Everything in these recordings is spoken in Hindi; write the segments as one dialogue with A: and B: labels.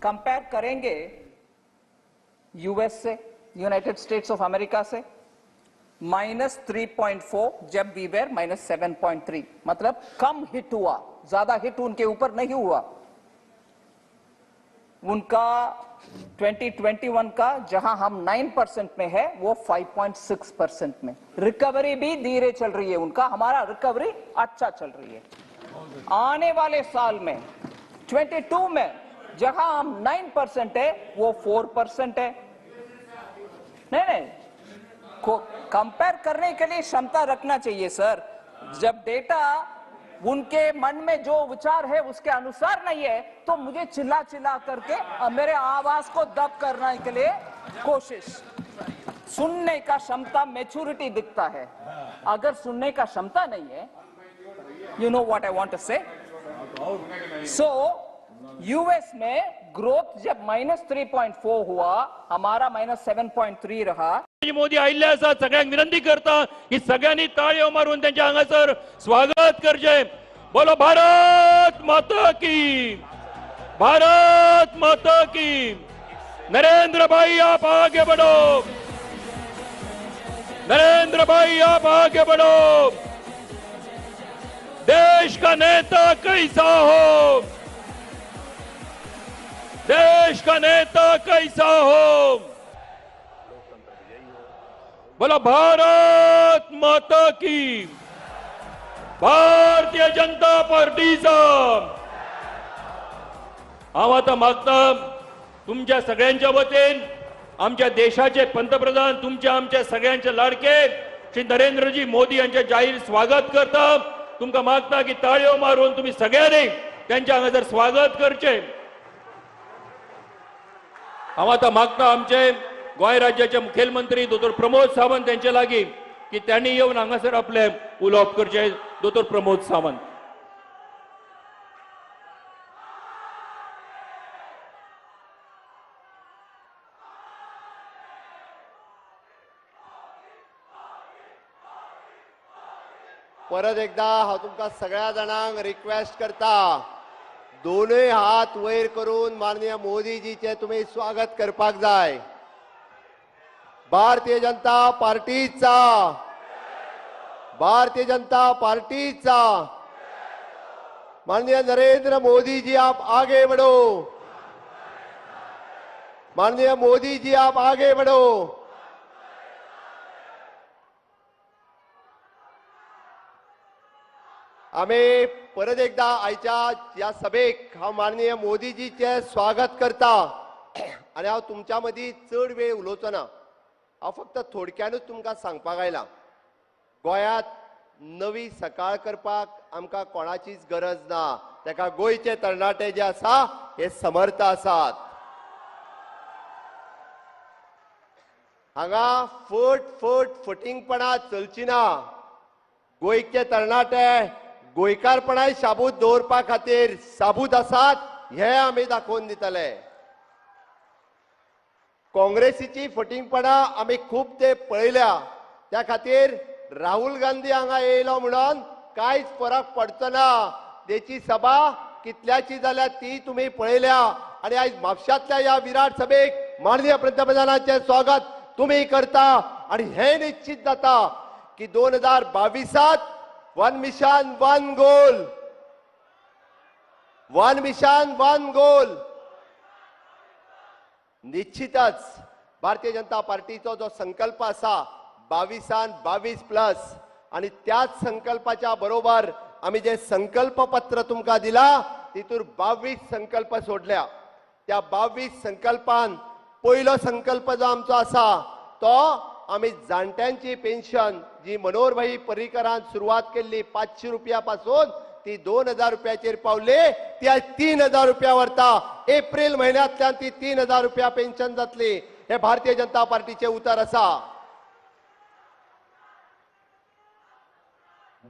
A: कंपेयर करेंगे यूएस से, यूनाइटेड स्टेट्स ऑफ अमेरिका से, -3.4 जब वी वेर -7.3, मतलब कम हिट हुआ, ज्यादा हिट उनके ऊपर नहीं हुआ। उनका 2021 का जहां हम 9% में है वो 5.6% में। रिकवरी भी धीरे चल रही है उनका, हमारा रिकवरी अच्छा चल रही है। आने वाले साल में 22 में जहां हम 9% है वो 4% है। नहीं, को कंपेयर करने के लिए क्षमता रखना चाहिए सर। जब डेटा उनके मन में जो विचार है उसके अनुसार नहीं है तो मुझे चिल्ला चिल्ला करके मेरे आवाज को दब करने के लिए कोशिश। सुनने का क्षमता मैच्योरिटी दिखता है, अगर सुनने का क्षमता नहीं है, you know what I want to say. So US में ग्रोथ जब -3.4 हुआ, हमारा -7.3 रहा।
B: मोदी आयिल्ले आसात, सगळ्यांक विनंती करता की सगळ्यांनी ताळयो मारून त्यांच्या हांगासर स्वागत करचे। बोलो भारत माता की, भारत माता की। नरेंद्र भाई आप आगे बढ़ो, नरेंद्र भाई आप आगे बढ़ो। देश का नेता कैसा हो, देश का नेता कैसा हो। बोला भारत माता की, भारतीय जनता पार्टीचा। हांव आतां मागता तुमच्या सगळ्यांच्या वतीन आमच्या देशाचे पंतप्रधान, तुमच्या आमच्या सगळ्यांचे लाडके श्री नरेंद्रजी मोदी यांचे जाहीर स्वागत करता। तुमकां मागता की ताळयो मारून तुम्ही सगळ्यांनी त्यांच्या हांगासर स्वागत करचे। हांव आतां मागता आमचे गोय राज्याचे मुखेलमंत्री दोतोर प्रमोद सावंत यांचे लागी की त्यांनी येऊन हांगासर आपले उलोवप करचे। दोतोर प्रमोद सावंत।
C: परत एकदा हांव तुमकां सगळ्या जाणांक रिक्वेस्ट करता, दोनूय हात वयर करून माननीय मोदीजीचे तुम्ही स्वागत करपाक जाय। भारतीय जनता पार्टीचा, भारतीय जनता पार्टीचा। माननीय नरेंद्र मोदी जी आप आगे बढ़ो, माननीय मोदी जी आप आगे बढ़ो। आम्ही परत एकदा आयच्या या सभेक हांव माननीय मोदीजीचे स्वागत करता। आणि हांव तुमच्या मदीं चड वेळ उलोवचो ना, हांव फक्त थोडक्यानूच तुमकां सांगपाक आयलां। गोंयांत नवी सकाळ करपाक आमकां कोणाचीच गरज ना, ताका गोंयचे तरणाटे जे आसा हे समर्थ आसात। हांगा फटिंगपणां चलची ना। गोंयचे तरणाटे गोंयकारपणाय शाबूत दवरपा खातीर साबूत आसात, हे आमी दाखोवन दितले। काँग्रेसीची फटिंगपणां आमी खूब ते पळयल्या, त्या खातीर राहुल गांधी हांगा येयलो म्हणून कांयच फरक पडचो ना। तेची सभा कितल्याची जाल्या ती तुम्ही पळयल्या। आणि आयज म्हापशांतल्या ह्या विराट सभेक माननीय पंतप्रधानांचे स्वागत तुम्ही करता। आणि हे निश्चित जाता की 2022 one mission one goal, one mission one goal. निश्चितच भारतीय जनता पार्टीचो जो संकल्प आसा 22+, आणि त्याच संकल्पाच्या बरोबर आम्ही जे संकल्प पत्र तुमकां दिला तितूर 22 संकल्प सोडल्या। त्या 22 संकल्पान पहिलो संकल्प जो आमचो आसा तो आम्ही जाणट्यांची पेन्शन जी मनोहर भाई पर्रीकरान सुरुवात केल्ली 500 रुपयापासून ती 2000 रुपयाचेर पावली, ती आज 3000 रुपया व्हरता। एप्रिल महिन्यातल्यान ती 3000 रुपया पेन्शन जातली। हे भारतीय जनता पार्टीचे उतर आसा।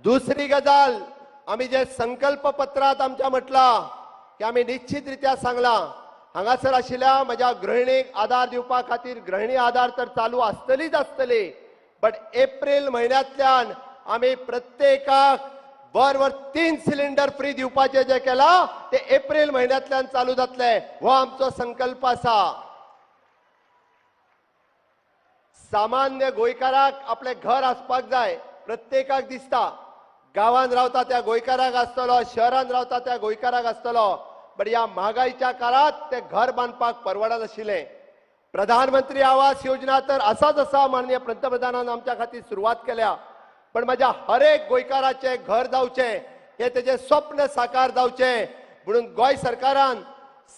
C: दुसरी गजाल, आम्ही जे संकल्प पत्रात आमच्या म्हटला की आम्ही निश्चितरित्या सांगला हांगासर आशिल्ल्या म्हज्या गृहिणीक आधार दिवपा खातीर गृहिणी आधार तर चालू आसतलीच आसतली, बट एप्रिल महिन्यातल्यान आम्ही प्रत्येकाक वर 3 सिलिंडर फ्री दिवपाचे जे केला ते एप्रिल महिन्यातल्यान चालू जातले हो आमचो संकल्प आसा. सामान्य गोंयकाराक आपले घर आसपाक जाय. प्रत्येकाक दिसता गावान रावता त्या गोंयकाराक आसतलो, शहरान रावता त्या गोंयकाराक आसतलो, पण या महागाईच्या काळात ते घर बांधपाक परवडनाशिल्लें. प्रधानमंत्री आवास योजना तर असाच असा माननीय पंतप्रधानान आमच्या खातीर सुरुवात केल्या, पण माझ्या हर एक गोंयकाराचे घर जावचे हे तेजे स्वप्न साकार जावचे म्हणून गोंय सरकारान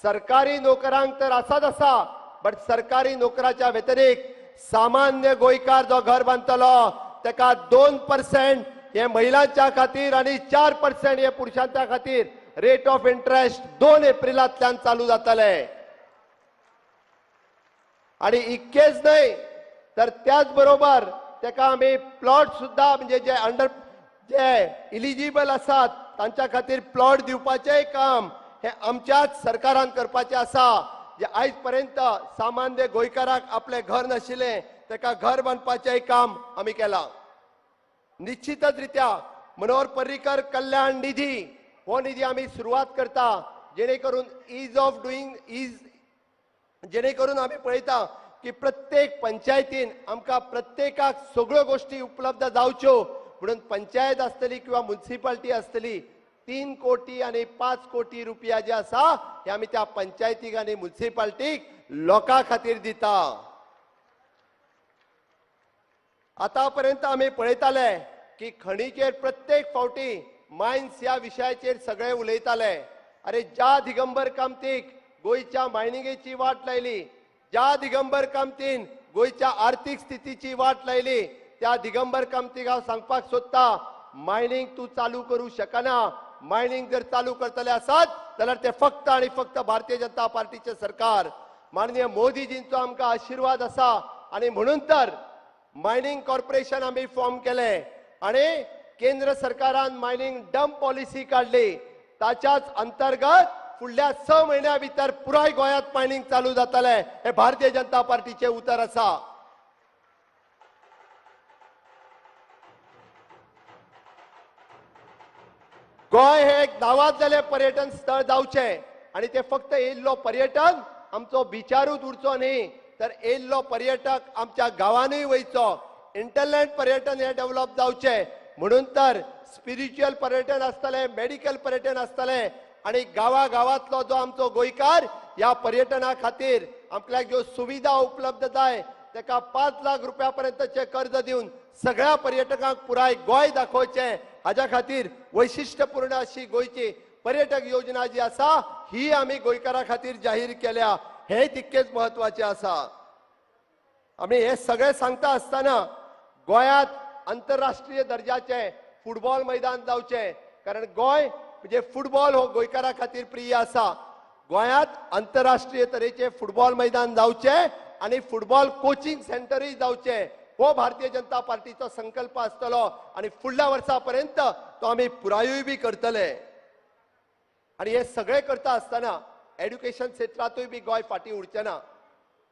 C: सरकारी नोकरांक तर असाच असा, पण सरकारी नोकराच्या व्यतिरिक्त सामान्य गोंयकार जो घर बांधतलो तेका 2% हे महिलांच्या खातीर आणि 4% हे पुरुषांच्या खातीर रेट ऑफ इंटरेस्ट 2 एप्रिलांतल्यान चालू जातले. आणि इतकेच नाही तर त्याच बरोबर तेका आम्ही प्लॉट सुद्धा म्हणजे जे इलिजिबल असतात तांच्या खातीर प्लॉट दिवपाचें काम हे आमच्याच सरकारान करपाचें आसा. जे आयज पर्यंत सामान्य गोंयकाराक आपले घर नाशिल्ले तेका घर बांदपाचें काम आमी केलां. निश्चितच रित्या मनोहर पर्रीकर कल्याण निधी हो निधी आम्ही सुरुवात करता जेणेकरून जेणेकरून आम्ही पळयता की प्रत्येक पंचायतीन आमकां प्रत्येकाक सगळ्यो गोष्टी उपलब्ध जावच्यो म्हणून पंचायत आसतली किंवा म्युनिसिपालिटी आसतली 3 कोटी आणि 5 कोटी रुपया जे आसा हे आमी त्या पंचायतीक आणि म्युनिसिपालिटीक लोकां खातीर दिता. आतापर्यंत आमी पळयताले की खणीचेर प्रत्येक फावटी मायन्स ह्या विशयाचेर सगळे उलयताले. अरे ज्या दिगंबर कामतीक गोंयच्या मायनिंगेची वाट लायली, ज्या दिगंबर कामतीन गोंयच्या आर्थीक स्थितीची वाट लायली, त्या दिगंबर कामतीक हांव सांगपाक सोदता मायनिंग तूं चालू करूं शकना. मायनिंग जर चालू करतले आसात जाल्यार ते फक्त आणि फक्त भारतीय जनता पार्टीचे सरकार माननीय मोदीजींचो आमकां आशीर्वाद आसा. आणि म्हणून तर मायनिंग कॉर्पोरेशन आम्ही फॉर्म केले आणि केंद्र सरकारान मायनिंग डंप पॉलिसी काढली. ताच्याच अंतर्गत फुडल्या 6 महिन्या भितर पुराय गोंयांत मायनिंग चालू जातले हे भारतीय जनता पार्टीचे उतर आसा. गोंय हे एक नावाजलेले पर्यटन स्थळ जावचे आणि ते फक्त येयल्लो पर्यटन आमचो बिचारूच उरचो न्ही तर येयल्लो पर्यटक आमच्या गावांनी वयचो. इंटरलँड पर्यटन हे डेव्हलप जावचे म्हणून तर स्पिरिच्युअल पर्यटन आसतले, मेडिकल पर्यटन आसतले आणि गावागावातलो जो आमचो गोंयकार या पर्यटना खातीर आपल्याक ज्यो सुविधा उपलब्ध जाय तेका 5 लाख रुपया पर्यंतचे कर्ज दिवन सगळ्या पर्यटकांक पुराय गोंय दाखोवचें हाच्या खातीर वैशिष्ट्यपूर्ण अशी गोंयची पर्यटक योजना जी आसा ही आमी गोंयकारा खातीर जाहीर केल्या. हे तितकेच महत्वाचे आसा. आमी हे सगळे सांगता आसतना गोंयांत आंतरराष्ट्रीय दर्जाचे फुटबॉल मैदान जावचे कारण गोंय म्हणजे फुटबॉल हो गोंयकारा खातीर प्रिय आसा. गोंयांत आंतरराष्ट्रीय तरेचे फुटबॉल मैदान जावचे आणि फुटबॉल कोचिंग सेंटरय जावचे हो भारतीय जनता पार्टीचो संकल्प आसतलो आणि फुडल्या वर्सापर्यंत तो आमी पुरायूय बी करतले. आणि हे सगळे करता आसतना एड्युकेशन क्षेत्रातूय बी गोंय फाटी उरचे ना.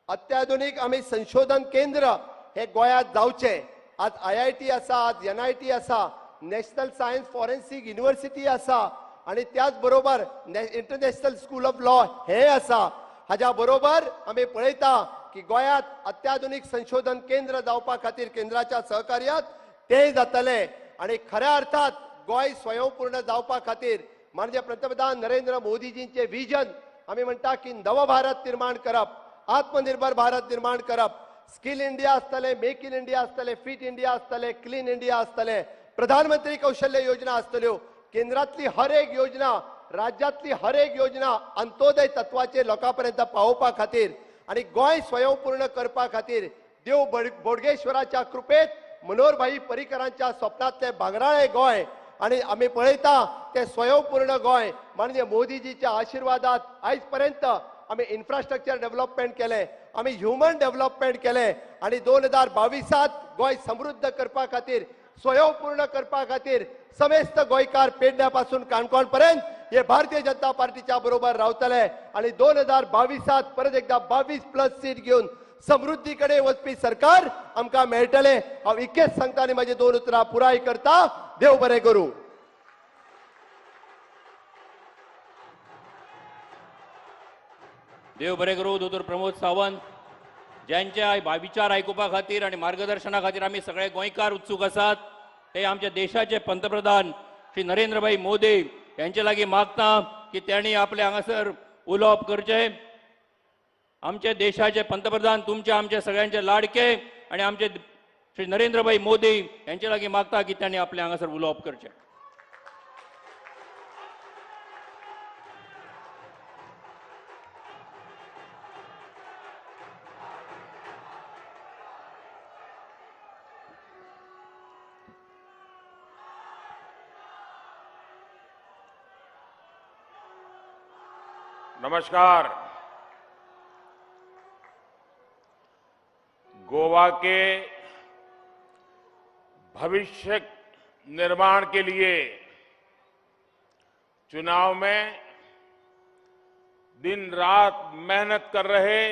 C: अत्याधुनिक आमी संशोधन केंद्र हे गोंयांत जावचे. आज IIT आसा, आज NIT आसा, नॅशनल सायन्स फॉरेन्सिक युनिव्हर्सिटी आसा आणि त्याच बरोबर इंटरनॅशनल स्कूल ऑफ लॉ हे आसा. हाच्या बरोबर आम्ही पळयता की गोंयांत अत्याधुनिक संशोधन केंद्र जावपा खातीर केंद्राच्या सहकार्यात ते जातले आणि खऱ्या अर्थात गोंय स्वयंपूर्ण जावपा खातीर माननीय पंतप्रधान नरेंद्र मोदीजींचे विजन आम्ही म्हणटा की नव भारत निर्माण करप, आत्मनिर्भर भारत निर्माण करप, स्किल इंडिया आसतले, मेक इन इंडिया आसतले, फिट इंडिया आसतले, क्लीन इंडिया आसतले, प्रधानमंत्री कौशल्य योजना आसतल्यो. केंद्रातली हर एक योजना, राज्यातली हर एक योजना अंत्योदय तत्वाचे लोकांपर्यंत पावोवपा खातीर आणि गोंय स्वयंपूर्ण करपा खातीर देव बोडगेश्वराच्या कृपेत मनोहरभाई पर्रीकरांच्या स्वप्नातले भांगराळे गोंय आणि आम्ही पळयता ते स्वयंपूर्ण गोंय माननीय मोदीजीच्या आशीर्वादात आयज पर्यंत आम्ही इन्फ्रास्ट्रक्चर डेव्हलपमेंट केले, आम्ही ह्युमन डेव्हलपमेंट केले आणि 2022 गोंय समृद्ध करपा खातीर स्वयंपूर्ण करपा खातीर समेस्त गोंयकार पेडण्यापासून काणकोणपर्यंत हे भारतीय जनता पार्टीच्या बरोबर रावतले आणि 2022 परत एकदा 22+ सीट घेऊन समृद्धीकडे वचपी सरकार आमकां मेळटले. हांव इतकेच सांगता आनी माझे 2 उतरां पुराय करता. देव बरें करूं.
B: देव बरें करूं दोतोर प्रमोद सावंत ज्यांच्या विचार आयकुपा खातीर आनी मार्गदर्शना खातीर आमी सगळे गोंयकार उत्सूक आसात ते आमच्या देशाचे पंतप्रधान श्री नरेंद्रभाई मोदी यांचे लागीं मागता की त्यांनी आपले हांगासर उलोवप करचें. आमचे देशाचे पंतप्रधान तुमचे आमचे सगळ्यांचे लाडके आणि आमचे श्री नरेंद्रभाई मोदी यांचे लागीं मागता की त्यांनी आपले हांगासर उलोवप करचें.
D: नमस्कार. गोवा के भविष्य निर्माण के लिए चुनाव में दिन रात मेहनत कर रहे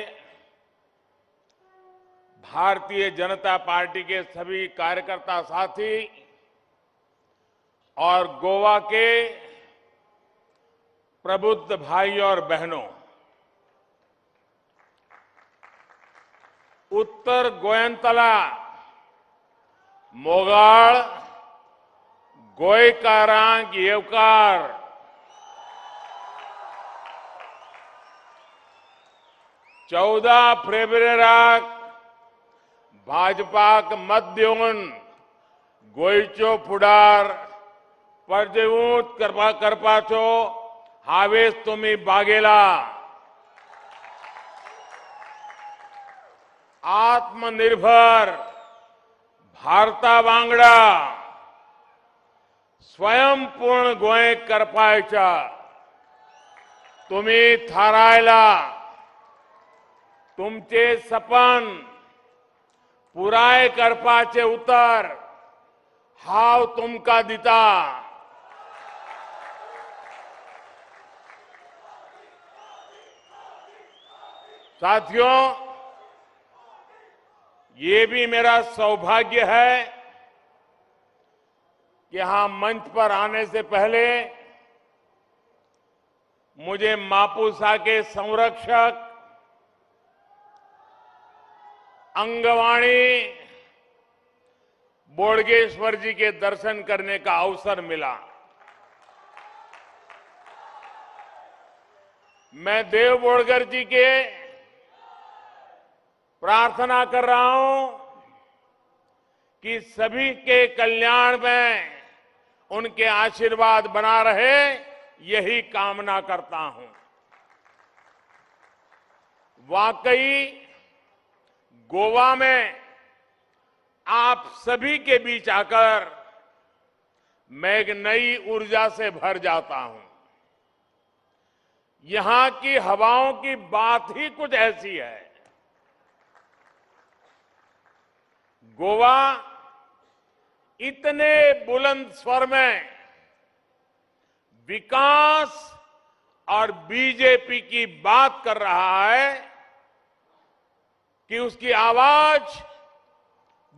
D: भारतीय जनता पार्टी के सभी कार्यकर्ता साथी और गोवा के प्रबुद्ध भाई और बहनों, उत्तर गोयंतला मोगाळ गोंयकारांक येवकार. चौदा फेब्रुवारीक भाजपाक मत दिवन गोंयच्यो फुडार परजैवूत करपाचो हावेस तुम्ही बागेला. आत्मनिर्भर भारता वांगडा स्वयंपूर्ण गोंय करपायच्या तुम्ही थारायला. तुमचे सपन पुराय करपाचे उतर हांव तुमकां दिता. साथियों, ये भी मेरा सौभाग्य है कि यहां मंच पर आने से पहले मुझे मापुसा के संरक्षक अंगवाणी बोडगेश्वर जी के दर्शन करने का अवसर मिला. मैं देव बोडगर जी के प्रार्थना कर रहा हूं कि सभी के कल्याण में उनके आशीर्वाद बना रहे, यही कामना करता हूं. वाकई गोवा में आप सभी के बीच आकर मैं एक नई ऊर्जा से भर जाता हूं. यहां की हवाओं की बात ही कुछ ऐसी है. गोवा इतने बुलंद स्वर में विकास और बीजेपी की बात कर रहा है कि उसकी आवाज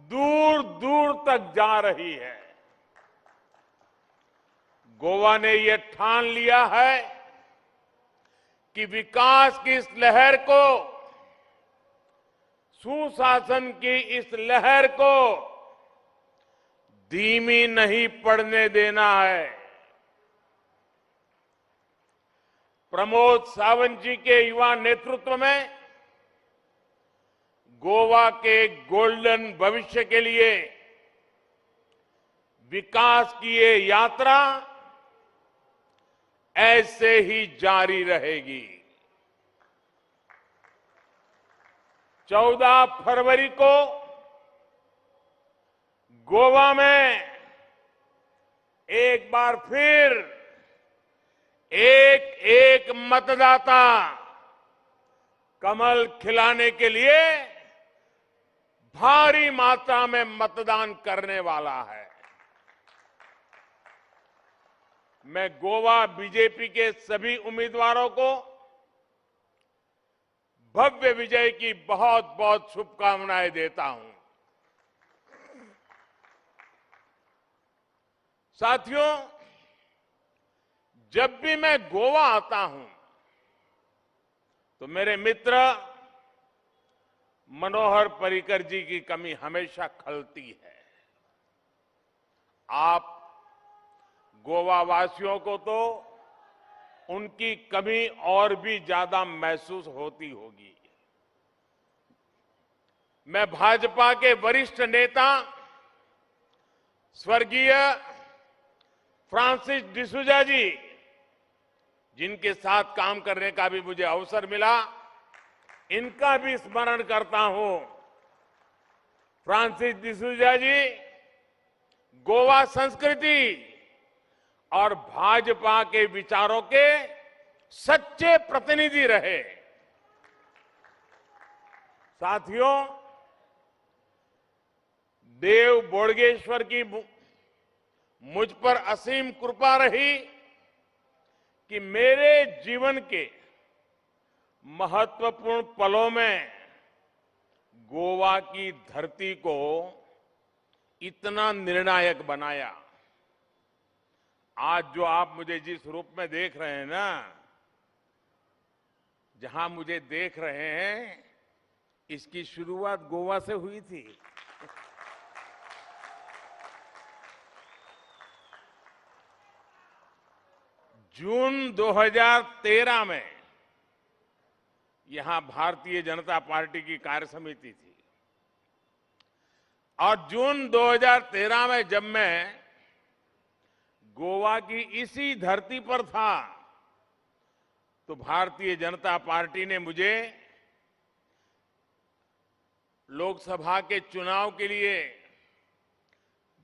D: दूर दूर तक जा रही है. गोवा ने यह ठान लिया है कि विकास की इस लहर को, सुशासन की इस लहर को धीमी नहीं पड़ने देना है. प्रमोद सावंत जी के युवा नेतृत्व में गोवा के गोल्डन भविष्य के लिए विकास की ये यात्रा ऐसे ही जारी रहेगी. 14 फरवरी को गोवा में एक बार फिर एक एक मतदाता कमल खिलाने के लिए भारी मात्रा में मतदान करने वाला है. मैं गोवा बीजेपी के सभी उम्मीदवारों को भव्य विजय की बहुत बहुत शुभकामनाएं देता हूं. साथियों, जब भी मैं गोवा आता हूं तो मेरे मित्र मनोहर पर्रिकर जी की कमी हमेशा खलती है। आप गोवा वासियों को तो उनकी कमी और भी ज्यादा महसूस होती होगी। मैं भाजपा के वरिष्ठ नेता स्वर्गीय फ्रांसिस डिसूजा जी, जिनके साथ काम करने का भी मुझे अवसर मिला, इनका भी स्मरण करता हूं। फ्रांसिस डिसूजा जी गोवा संस्कृति और भाजपा के विचारों के सच्चे प्रतिनिधि रहे। साथियों, देव बोडगेश्वर की मुझ पर असीम कृपा रही कि मेरे जीवन के महत्वपूर्ण पलों में गोवा की धरती को इतना निर्णायक बनाया। आज जो आप मुझे जिस रूप में देख रहे हैं ना, जहां मुझे देख रहे हैं, इसकी शुरुआत गोवा से हुई थी। जून 2013 में यहां भारतीय जनता पार्टी की कार्य समिति थी और जून 2013 में जब मैं गोवा की इसी धरती पर था तो भारतीय जनता पार्टी ने मुझे लोकसभा के चुनाव के लिए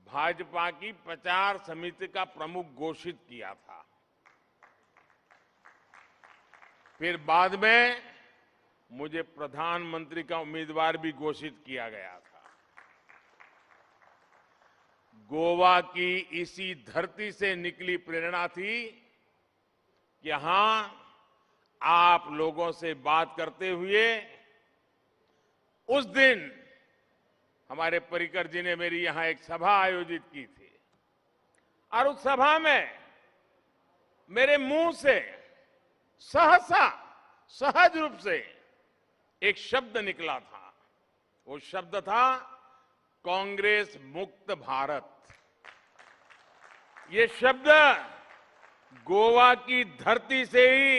D: भाजपा की प्रचार समिति का प्रमुख घोषित किया था। फिर बाद में मुझे प्रधानमंत्री का उम्मीदवार भी घोषित किया गया था। गोवा की इसी धरती से निकली प्रेरणा थी कि यहां आप लोगों से बात करते हुए उस दिन हमारे पर्रिकर जी ने मेरी यहां एक सभा आयोजित की थी और उस सभा में मेरे मुंह से सहसा सहज रूप से एक शब्द निकला था। वो शब्द था कांग्रेस मुक्त भारत। ये शब्द गोवा की धरती से ही,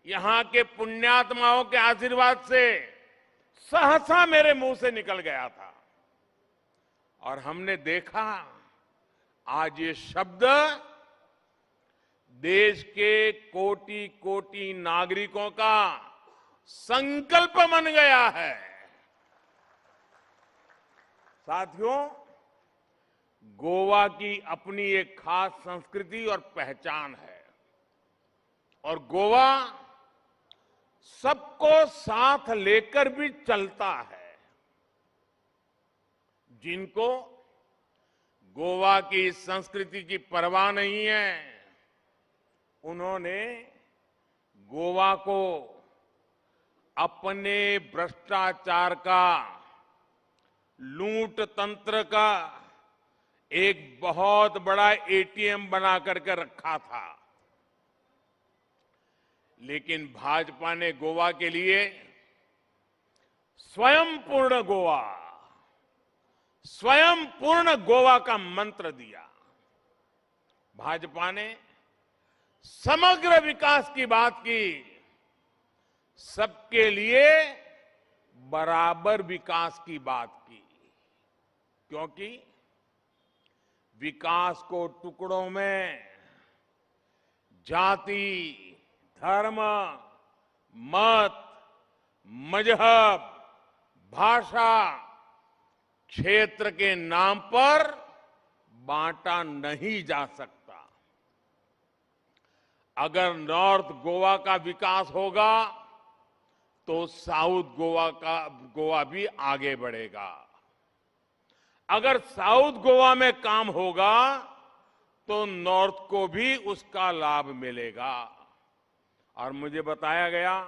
D: यहां के पुण्यात्माओं के आशीर्वाद से सहसा मेरे मुंह से निकल गया था और हमने देखा आज ये शब्द देश के कोटि कोटि नागरिकों का संकल्प बन गया है। साथियों, गोवा की अपनी एक खास संस्कृति और पहचान है और गोवा सबको साथ लेकर भी चलता है। जिनको गोवा की संस्कृति की परवाह नहीं है, उन्होंने गोवा को अपने भ्रष्टाचार का, लूट तंत्र का एक बहुत बड़ा एटीएम बना करके रखा था। लेकिन भाजपा ने गोवा के लिए स्वयं पूर्ण गोवा का मंत्र दिया। भाजपा ने समग्र विकास की बात की, सबके लिए बराबर विकास की बात की, क्योंकि विकास को टुकड़ों में जाति, धर्म, मत, मजहब, भाषा, क्षेत्र के नाम पर बांटा नहीं जा सकता। अगर नॉर्थ गोवा का विकास होगा तो साउथ गोवा भी आगे बढ़ेगा। अगर साउथ गोवा में काम होगा तो नॉर्थ को भी उसका लाभ मिलेगा। और मुझे बताया गया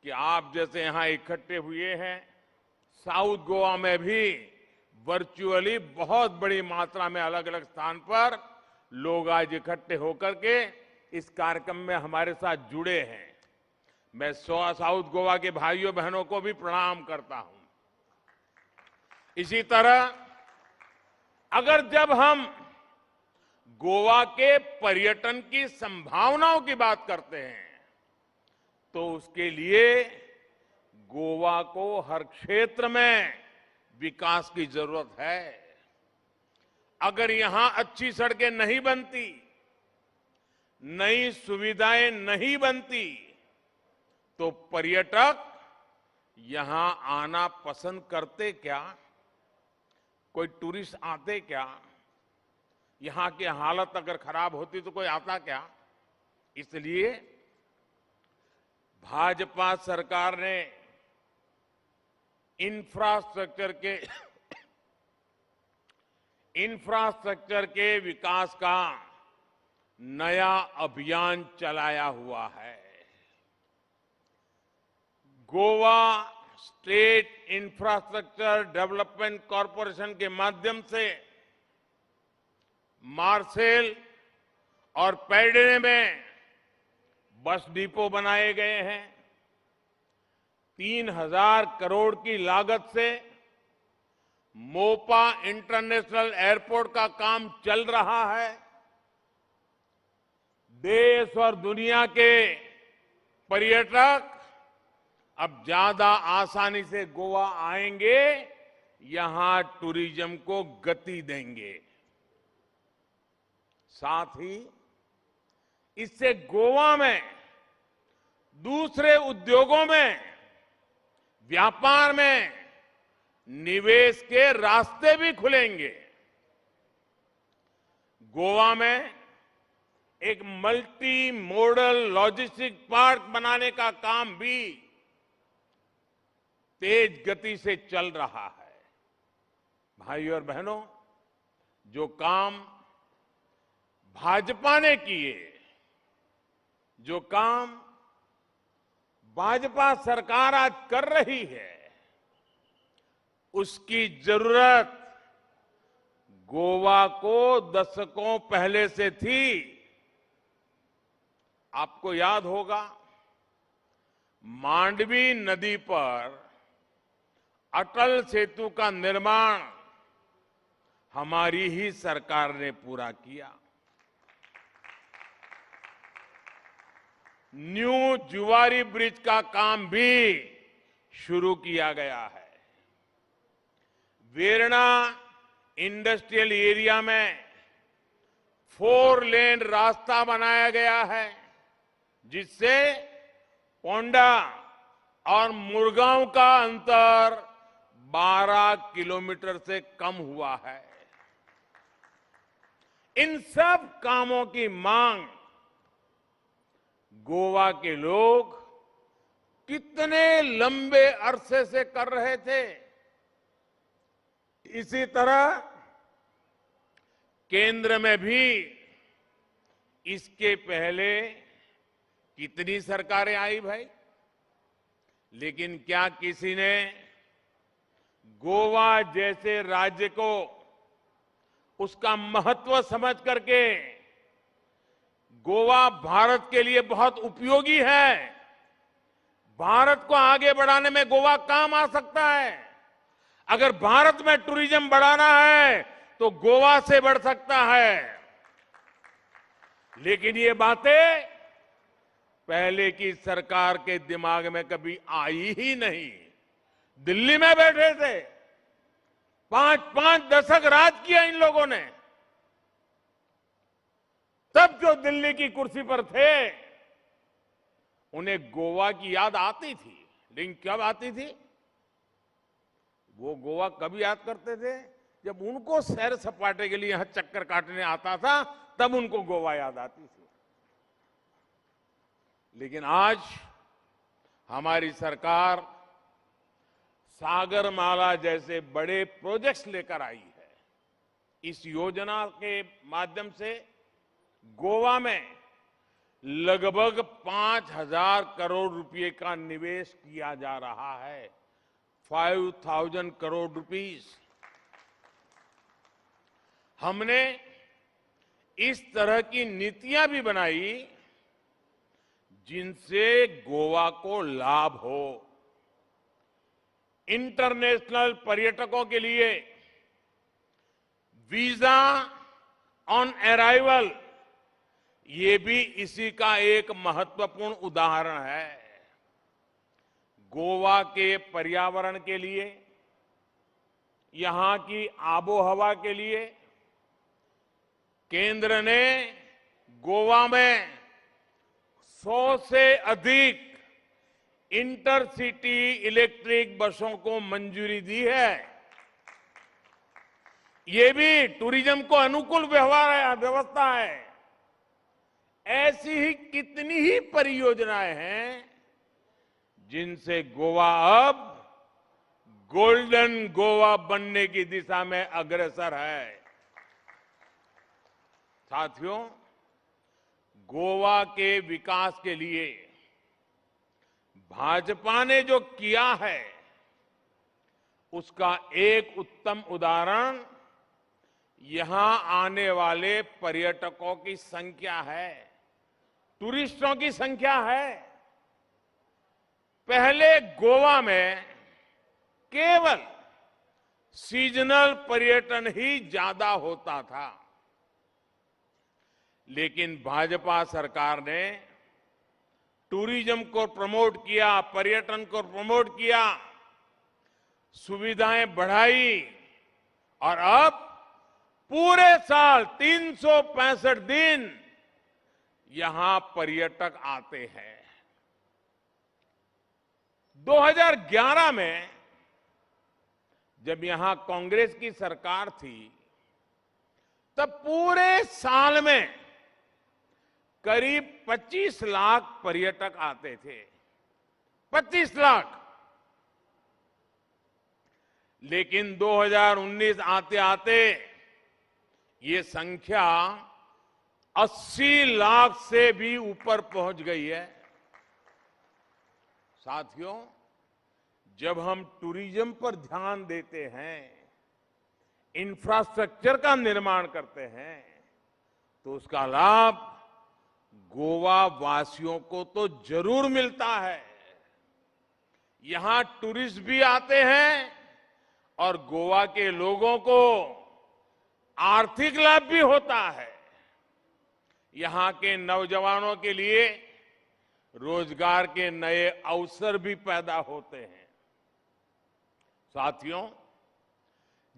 D: कि आप जैसे यहां इकट्ठे हुए हैं, साउथ गोवा में भी वर्चुअली बहुत बड़ी मात्रा में अलग अलग स्थान पर लोग आज इकट्ठे होकर के इस कार्यक्रम में हमारे साथ जुड़े हैं। मैं साउथ गोवा के भाइयों बहनों को भी प्रणाम करता हूं। इसी तरह अगर जब हम गोवा के पर्यटन की संभावनाओं की बात करते हैं तो उसके लिए गोवा को हर क्षेत्र में विकास की जरूरत है। अगर यहां अच्छी सड़कें नहीं बनती, नई सुविधाएं नहीं बनती, तो पर्यटक यहां आना पसंद करते क्या? कोई टूरिस्ट आते क्या? यहां की हालत अगर खराब होती तो कोई आता क्या? इसलिए भाजपा सरकार ने इंफ्रास्ट्रक्चर के विकास का नया अभियान चलाया हुआ है। Goa state infrastructure development corporation के माध्यम से मार्सेल और पैडेरे में बस डिपो बनाए गए हैं। 3000 करोड़ की लागत से मोपा इंटरनेशनल एयरपोर्ट का काम चल रहा है। देश और दुनिया के पर्यटक अब ज्यादा आसानी से गोवा आएंगे, यहां टूरिज्म को गति देंगे। साथ ही इससे गोवा में दूसरे उद्योगों में, व्यापार में निवेश के रास्ते भी खुलेंगे। गोवा में एक मल्टी मॉडल लॉजिस्टिक पार्क बनाने का काम भी तेज गति से चल रहा है। भाइयों और बहनों, जो काम भाजपा ने किए, जो काम भाजपा सरकार आज कर रही है, उसकी जरूरत गोवा को दशकों पहले से थी। आपको याद होगा, मांडवी नदी पर अटल सेतु का निर्माण हमारी ही सरकार ने पूरा किया। न्यू जुवारी ब्रिज का काम भी शुरू किया गया है। वेरना इंडस्ट्रियल एरिया में 4 लेन रास्ता बनाया गया है, जिससे पोंडा और मुरगांव का अंतर 12 किलोमीटर से कम हुआ है। इन सब कामों की मांग गोवा के लोग कितने लंबे अरसे से कर रहे थे। इसी तरह केंद्र में भी इसके पहले कितनी सरकारें आई भाई, लेकिन क्या किसी ने गोवा जैसे राज्य को उसका महत्व समझ करके, गोवा भारत के लिए बहुत उपयोगी है, भारत को आगे बढ़ाने में गोवा काम आ सकता है, अगर भारत में टूरिज्म बढ़ाना है तो गोवा से बढ़ सकता है, लेकिन ये बातें पहले की सरकार के दिमाग में कभी आई ही नहीं। दिल्ली में बैठे थे, 5-5 दशक राज किया इन लोगों ने, तब जो दिल्ली की कुर्सी पर थे उन्हें गोवा की याद आती थी, लेकिन कब आती थी? वो गोवा कब याद करते थे? जब उनको सैर सपाटे के लिए यहां चक्कर काटने आता था, तब उनको गोवा याद आती थी। लेकिन आज हमारी सरकार सागरमाला जैसे बड़े प्रोजेक्ट्स लेकर आई है। इस योजना के माध्यम से गोवा में लगभग 5000 करोड़ रुपए का निवेश किया जा रहा है। 5000 करोड़ रुपीस। हमने इस तरह की नीतियां भी बनाई जिनसे गोवा को लाभ हो। इंटरनेशनल पर्यटकों के लिए वीजा ऑन अराइवल, ये भी इसी का एक महत्वपूर्ण उदाहरण है। गोवा के पर्यावरण के लिए, यहां की आबोहवा के लिए केंद्र ने गोवा में 100 से अधिक इंटरसिटी इलेक्ट्रिक बसों को मंजूरी दी है। ये भी टूरिज्म को अनुकूल व्यवस्था है। ऐसी ही कितनी ही परियोजनाएं हैं जिनसे गोवा अब गोल्डन गोवा बनने की दिशा में अग्रसर है। साथियों, गोवा के विकास के लिए भाजपा ने जो किया है, उसका एक उत्तम उदाहरण यहां आने वाले पर्यटकों की संख्या है, टूरिस्टों की संख्या है। पहले गोवा में केवल सीजनल पर्यटन ही ज्यादा होता था, लेकिन भाजपा सरकार ने टूरिज्म को प्रमोट किया, पर्यटन को प्रमोट किया, सुविधाएं बढ़ाई और अब पूरे साल 365 दिन यहां पर्यटक आते हैं। 2011 में जब यहां कांग्रेस की सरकार थी, तब पूरे साल में करीब 25 लाख पर्यटक आते थे। 25 लाख। लेकिन 2019 आते आते ये संख्या 80 लाख से भी ऊपर पहुंच गई है। साथियों, जब हम टूरिज्म पर ध्यान देते हैं, इंफ्रास्ट्रक्चर का निर्माण करते हैं, तो उसका लाभ गोवा वासियों को तो जरूर मिलता है। यहां टूरिस्ट भी आते हैं और गोवा के लोगों को आर्थिक लाभ भी होता है। यहां के नौजवानों के लिए रोजगार के नए अवसर भी पैदा होते हैं। साथियों,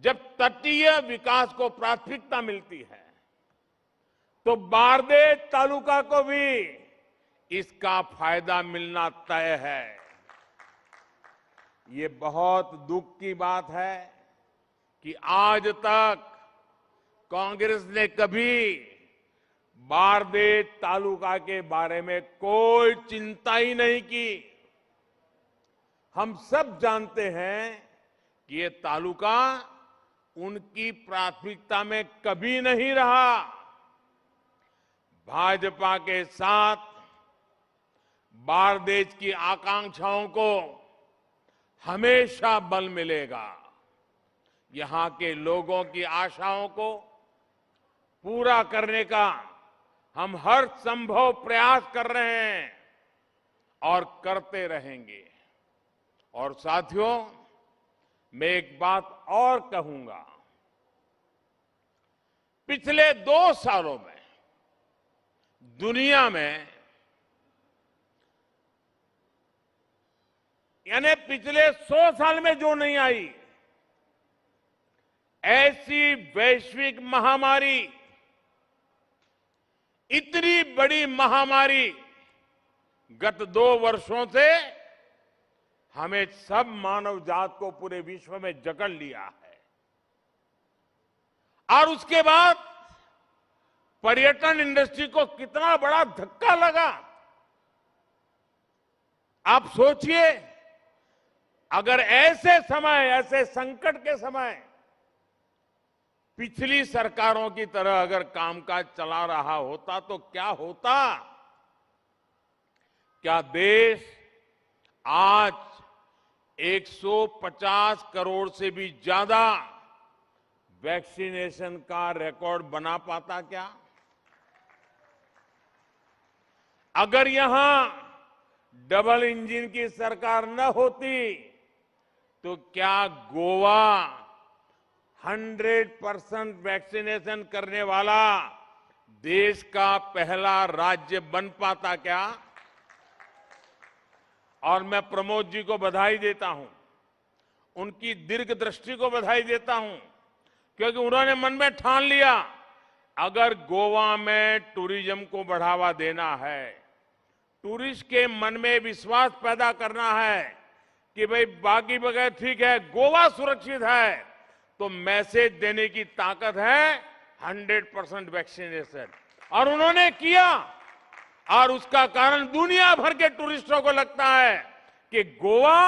D: जब तटीय विकास को प्राथमिकता मिलती है, तो बारदेज तालुका को भी इसका फायदा मिलना तय है। ये बहुत दुख की बात है कि आज तक कांग्रेस ने कभी बारदेज तालुका के बारे में कोई चिंता ही नहीं की। हम सब जानते हैं कि ये तालुका उनकी प्राथमिकता में कभी नहीं रहा। भाजपा के साथ बारदेज की आकांक्षाओं को हमेशा बल मिलेगा। यहां के लोगों की आशाओं को पूरा करने का हम हर संभव प्रयास कर रहे हैं और करते रहेंगे। और साथियों, मैं एक बात और कहूंगा। पिछले 2 सालों में दुनिया में, यानी पिछले 100 साल में जो नहीं आई, ऐसी वैश्विक महामारी, इतनी बड़ी महामारी गत 2 वर्षों से हमें सब मानव जात को पूरे विश्व में जकड़ लिया है। और उसके बाद पर्यटन इंडस्ट्री को कितना बड़ा धक्का लगा। आप सोचिए, अगर ऐसे समय, ऐसे संकट के समय पिछली सरकारों की तरह अगर कामकाज चला रहा होता तो क्या होता? क्या देश आज 150 करोड़ से भी ज्यादा वैक्सीनेशन का रिकॉर्ड बना पाता क्या? अगर यहां डबल इंजन की सरकार न होती तो क्या गोवा 100% वैक्सीनेशन करने वाला देश का पहला राज्य बन पाता क्या? और मैं प्रमोद जी को बधाई देता हूं, उनकी दीर्घ दृष्टि को बधाई देता हूं, क्योंकि उन्होंने मन में ठान लिया अगर गोवा में टूरिज्म को बढ़ावा देना है, टूरिस्ट के मन में विश्वास पैदा करना है कि भाई बाकी बगैर ठीक है, गोवा सुरक्षित है, तो मैसेज देने की ताकत है 100% वैक्सीनेशन। और उन्होंने किया, और उसका कारण दुनिया भर के टूरिस्टों को लगता है कि गोवा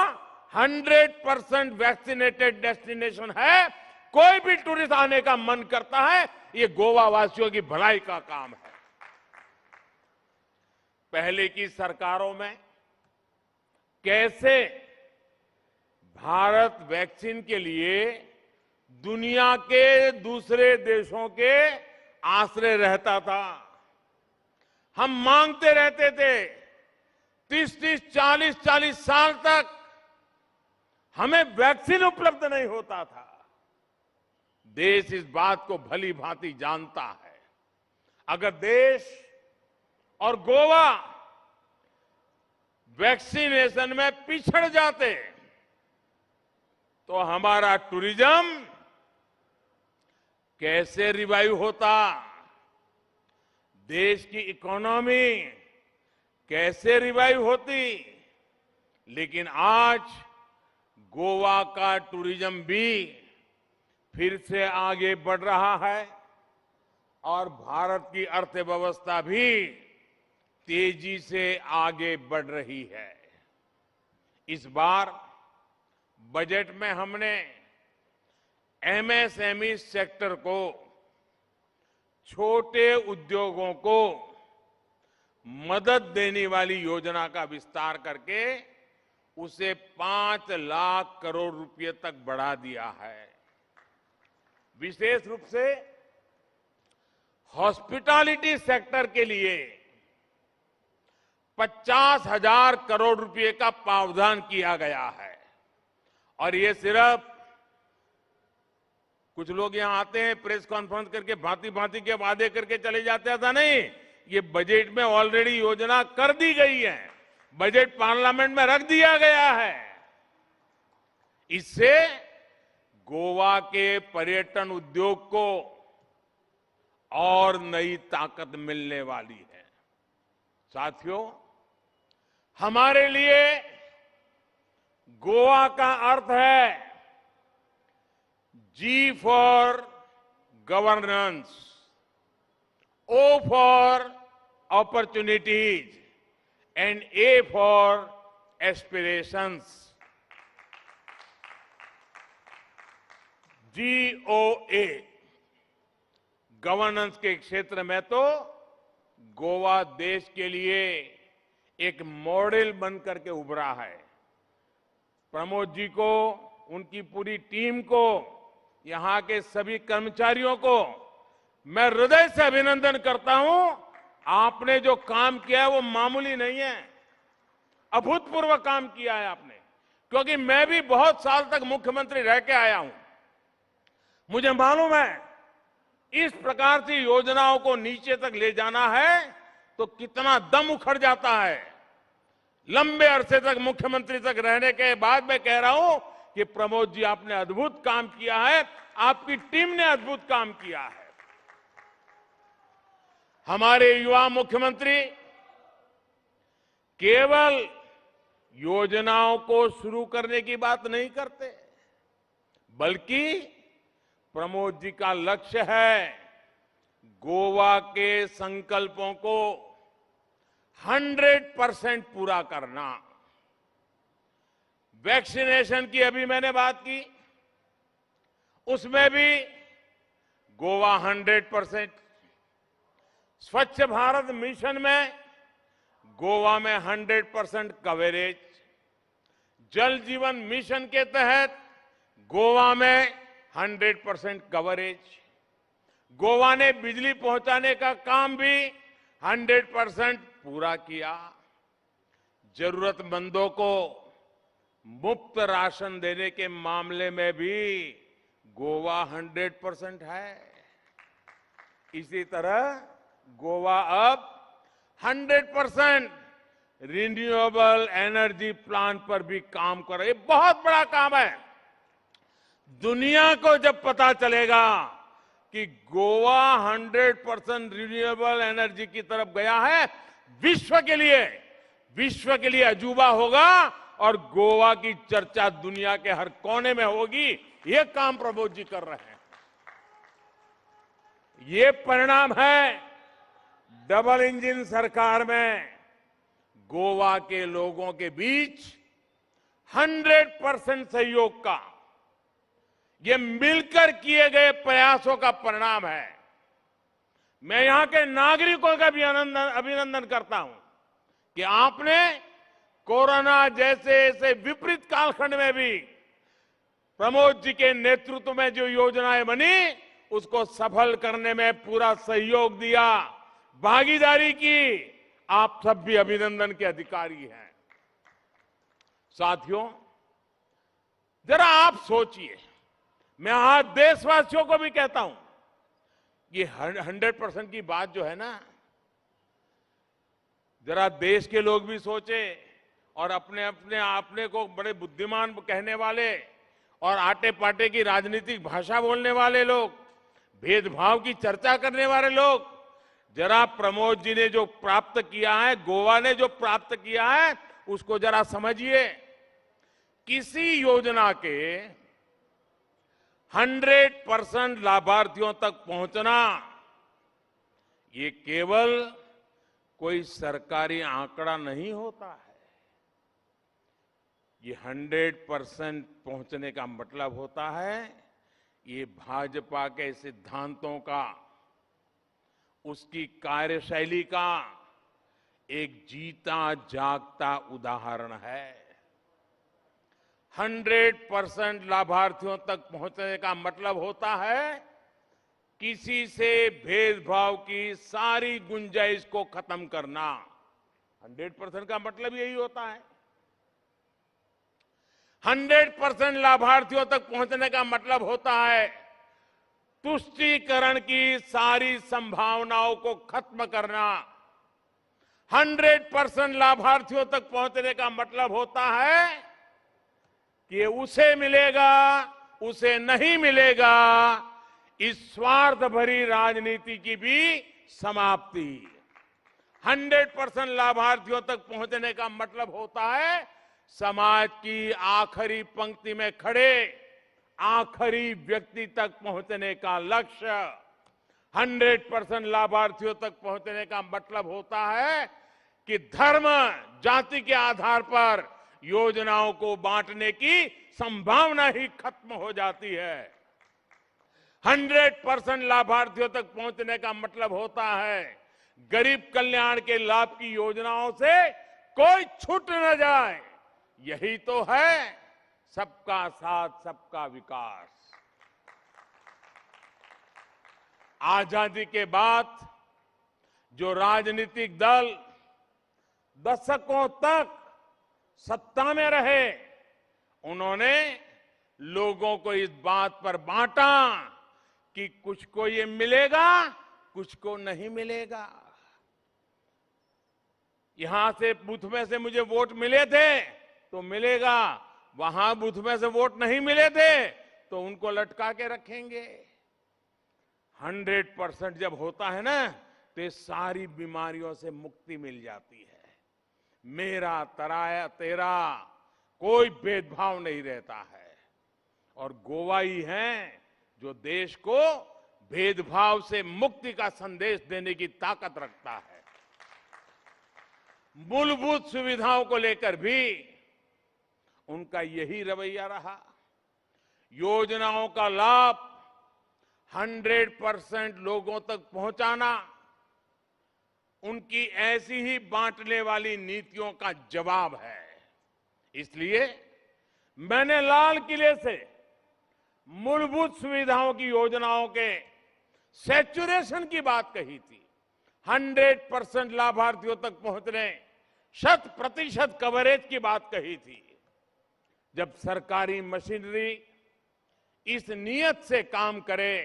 D: 100% वैक्सीनेटेड डेस्टिनेशन है। कोई भी टूरिस्ट आने का मन करता है, ये गोवा वासियों की भलाई का काम है। पहले की सरकारों में कैसे भारत वैक्सीन के लिए दुनिया के दूसरे देशों के आश्रय रहता था। हम मांगते रहते थे 30-30, 40-40 साल तक हमें वैक्सीन उपलब्ध नहीं होता था। देश इस बात को भली भांति जानता है। अगर देश और गोवा वैक्सीनेशन में पिछड़ जाते तो हमारा टूरिज्म कैसे रिवाइव होता, देश की इकोनॉमी कैसे रिवाइव होती। लेकिन आज गोवा का टूरिज्म भी फिर से आगे बढ़ रहा है और भारत की अर्थव्यवस्था भी तेजी से आगे बढ़ रही है। इस बार बजट में हमने एमएसएमई सेक्टर को, छोटे उद्योगों को मदद देने वाली योजना का विस्तार करके उसे 5 लाख करोड़ रुपए तक बढ़ा दिया है। विशेष रूप से हॉस्पिटैलिटी सेक्टर के लिए 50,000 करोड़ रुपए का प्रावधान किया गया है। और ये सिर्फ कुछ लोग यहां आते हैं, प्रेस कॉन्फ्रेंस करके भांति भांति के वादे करके चले जाते हैं, नहीं, ये बजट में ऑलरेडी योजना कर दी गई है, बजट पार्लियामेंट में रख दिया गया है। इससे गोवा के पर्यटन उद्योग को और नई ताकत मिलने वाली है। साथियों, हमारे लिए गोवा का अर्थ है G for governance, O for opportunities and A for aspirations. GOA governance के क्षेत्र में तो गोवा देश के लिए एक मॉडल बनकर के उभरा है। प्रमोद जी को, उनकी पूरी टीम को, यहां के सभी कर्मचारियों को मैं हृदय से अभिनंदन करता हूं। आपने जो काम किया है वो मामूली नहीं है, अभूतपूर्व काम किया है आपने। क्योंकि मैं भी बहुत साल तक मुख्यमंत्री रह के आया हूं, मुझे मालूम है इस प्रकार की योजनाओं को नीचे तक ले जाना है तो कितना दम उखड़ जाता है। लंबे अरसे तक मुख्यमंत्री तक रहने के बाद मैं कह रहा हूं कि प्रमोद जी आपने अद्भुत काम किया है, आपकी टीम ने अद्भुत काम किया है। हमारे युवा मुख्यमंत्री केवल योजनाओं को शुरू करने की बात नहीं करते, बल्कि प्रमोद जी का लक्ष्य है गोवा के संकल्पों को 100% पूरा करना। वैक्सीनेशन की अभी मैंने बात की, उसमें भी गोवा 100%, स्वच्छ भारत मिशन में गोवा में 100% कवरेज, जल जीवन मिशन के तहत गोवा में 100% कवरेज, गोवा ने बिजली पहुंचाने का काम भी 100% पूरा किया। जरूरतमंदों को मुफ्त राशन देने के मामले में भी गोवा 100% है। इसी तरह गोवा अब 100% रिन्यूएबल एनर्जी प्लांट पर भी काम कर रहा है। ये बहुत बड़ा काम है। दुनिया को जब पता चलेगा कि गोवा 100% रिन्यूएबल एनर्जी की तरफ गया है, विश्व के लिए अजूबा होगा और गोवा की चर्चा दुनिया के हर कोने में होगी। ये काम प्रमोद जी कर रहे हैं। ये परिणाम है डबल इंजन सरकार में गोवा के लोगों के बीच 100% सहयोग का। ये मिलकर किए गए प्रयासों का परिणाम है। मैं यहां के नागरिकों का भी अभिनंदन करता हूं कि आपने कोरोना जैसे ऐसे विपरीत कालखंड में भी प्रमोद जी के नेतृत्व में जो योजनाएं बनी उसको सफल करने में पूरा सहयोग दिया, भागीदारी की। आप सब भी अभिनंदन के अधिकारी हैं। साथियों, जरा आप सोचिए, मैं आज देशवासियों को भी कहता हूं, ये 100% की बात जो है ना, जरा देश के लोग भी सोचे और अपने को बड़े बुद्धिमान कहने वाले और आटे पाटे की राजनीतिक भाषा बोलने वाले लोग, भेदभाव की चर्चा करने वाले लोग, जरा प्रमोद जी ने जो प्राप्त किया है, गोवा ने जो प्राप्त किया है, उसको जरा समझिए। किसी योजना के 100% लाभार्थियों तक पहुंचना ये केवल कोई सरकारी आंकड़ा नहीं होता है। ये 100% पहुंचने का मतलब होता है ये भाजपा के सिद्धांतों का, उसकी कार्यशैली का एक जीता जागता उदाहरण है। 100% लाभार्थियों तक पहुंचने का मतलब होता है किसी से भेदभाव की सारी गुंजाइश को खत्म करना। 100% का मतलब यही होता है। 100% लाभार्थियों तक पहुंचने का मतलब होता है तुष्टीकरण की सारी संभावनाओं को खत्म करना। 100% लाभार्थियों तक पहुंचने का मतलब होता है कि उसे मिलेगा, उसे नहीं मिलेगा, इस स्वार्थ भरी राजनीति की भी समाप्ति। 100% लाभार्थियों तक पहुंचने का मतलब होता है समाज की आखिरी पंक्ति में खड़े आखिरी व्यक्ति तक पहुंचने का लक्ष्य। 100% लाभार्थियों तक पहुंचने का मतलब होता है कि धर्म, जाति के आधार पर योजनाओं को बांटने की संभावना ही खत्म हो जाती है। 100% लाभार्थियों तक पहुंचने का मतलब होता है गरीब कल्याण के लाभ की योजनाओं से कोई छूट न जाए। यही तो है सबका साथ, सबका विकास। आजादी के बाद जो राजनीतिक दल दशकों तक सत्ता में रहे, उन्होंने लोगों को इस बात पर बांटा कि कुछ को ये मिलेगा, कुछ को नहीं मिलेगा। यहां से बूथ में से मुझे वोट मिले थे तो मिलेगा, वहां बूथ में से वोट नहीं मिले थे तो उनको लटका के रखेंगे। 100% जब होता है ना तो ये सारी बीमारियों से मुक्ति मिल जाती है। मेरा तराया तेरा कोई भेदभाव नहीं रहता है। और गोवा ही है जो देश को भेदभाव से मुक्ति का संदेश देने की ताकत रखता है। मूलभूत सुविधाओं को लेकर भी उनका यही रवैया रहा। योजनाओं का लाभ 100% लोगों तक पहुंचाना उनकी ऐसी ही बांटने वाली नीतियों का जवाब है। इसलिए मैंने लाल किले से मूलभूत सुविधाओं की योजनाओं के सैचुरेशन की बात कही थी। 100% लाभार्थियों तक पहुंचने, 100% कवरेज की बात कही थी। जब सरकारी मशीनरी इस नियत से काम करे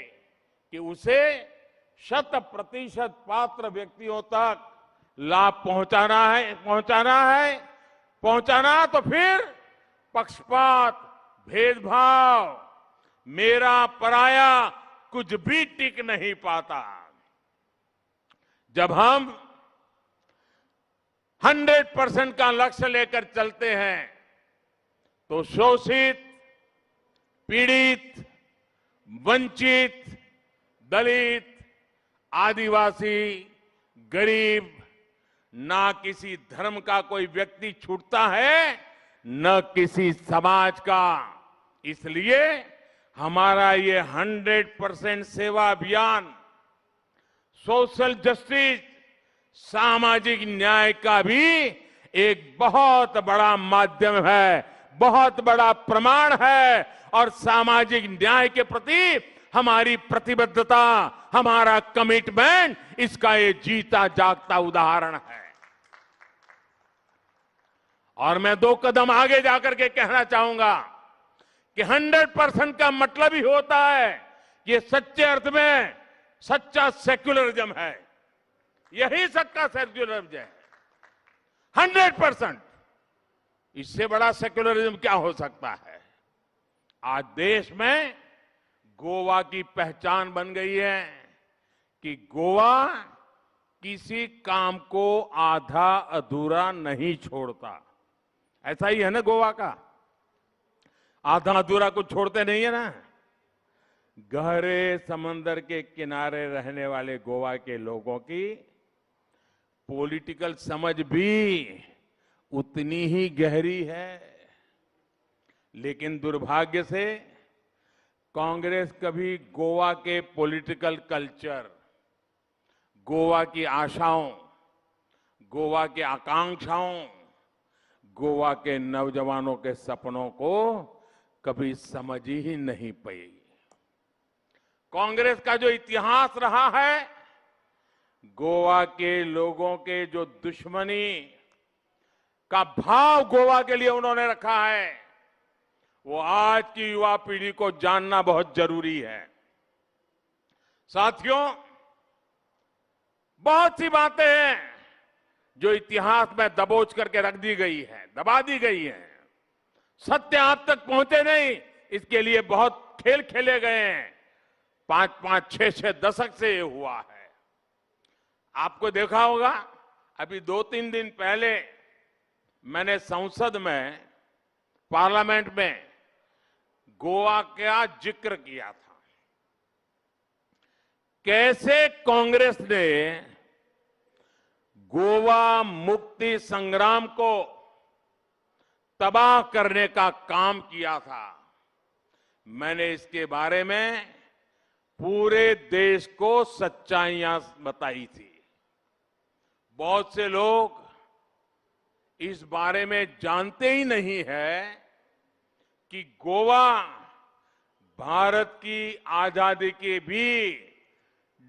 D: कि उसे 100% पात्र व्यक्तियों तक लाभ पहुंचाना तो फिर पक्षपात, भेदभाव, मेरा पराया कुछ भी टिक नहीं पाता। जब हम 100% का लक्ष्य लेकर चलते हैं तो शोषित, पीड़ित, वंचित, दलित, आदिवासी, गरीब, ना किसी धर्म का कोई व्यक्ति छूटता है, न किसी समाज का। इसलिए हमारा ये 100% सेवा अभियान सोशल जस्टिस, सामाजिक न्याय का भी एक बहुत बड़ा माध्यम है, बहुत बड़ा प्रमाण है और सामाजिक न्याय के प्रति हमारी प्रतिबद्धता, हमारा कमिटमेंट, इसका ये जीता जागता उदाहरण है। और मैं 2 कदम आगे जाकर के कहना चाहूंगा कि 100% का मतलब ही होता है ये सच्चे अर्थ में सच्चा सेक्युलरिज्म है। यही सच्चा सेक्युलरिज्म है, 100%। इससे बड़ा सेक्युलरिज्म क्या हो सकता है। आज देश में गोवा की पहचान बन गई है कि गोवा किसी काम को आधा अधूरा नहीं छोड़ता। ऐसा ही है ना, गोवा का आधा अधूरा कुछ छोड़ते नहीं है ना। गहरे समंदर के किनारे रहने वाले गोवा के लोगों की पॉलिटिकल समझ भी उतनी ही गहरी है। लेकिन दुर्भाग्य से कांग्रेस कभी गोवा के पॉलिटिकल कल्चर, गोवा की आशाओं, गोवा की आकांक्षाओं, गोवा के नौजवानों के सपनों को कभी समझ ही नहीं पाई। कांग्रेस का जो इतिहास रहा है, गोवा के लोगों के जो दुश्मनी का भाव गोवा के लिए उन्होंने रखा है, वो आज की युवा पीढ़ी को जानना बहुत जरूरी है। साथियों, बहुत सी बातें हैं जो इतिहास में दबोच करके रख दी गई है, दबा दी गई है। सत्य आप तक पहुंचे नहीं, इसके लिए बहुत खेल खेले गए हैं। 5-5, 6-6 दशक से ये हुआ है। आपको देखा होगा, अभी 2-3 दिन पहले मैंने संसद में, पार्लियामेंट में गोवा का जिक्र किया था। कैसे कांग्रेस ने गोवा मुक्ति संग्राम को तबाह करने का काम किया था। मैंने इसके बारे में पूरे देश को सच्चाइयां बताई थी। बहुत से लोग इस बारे में जानते ही नहीं है कि गोवा भारत की आजादी के भी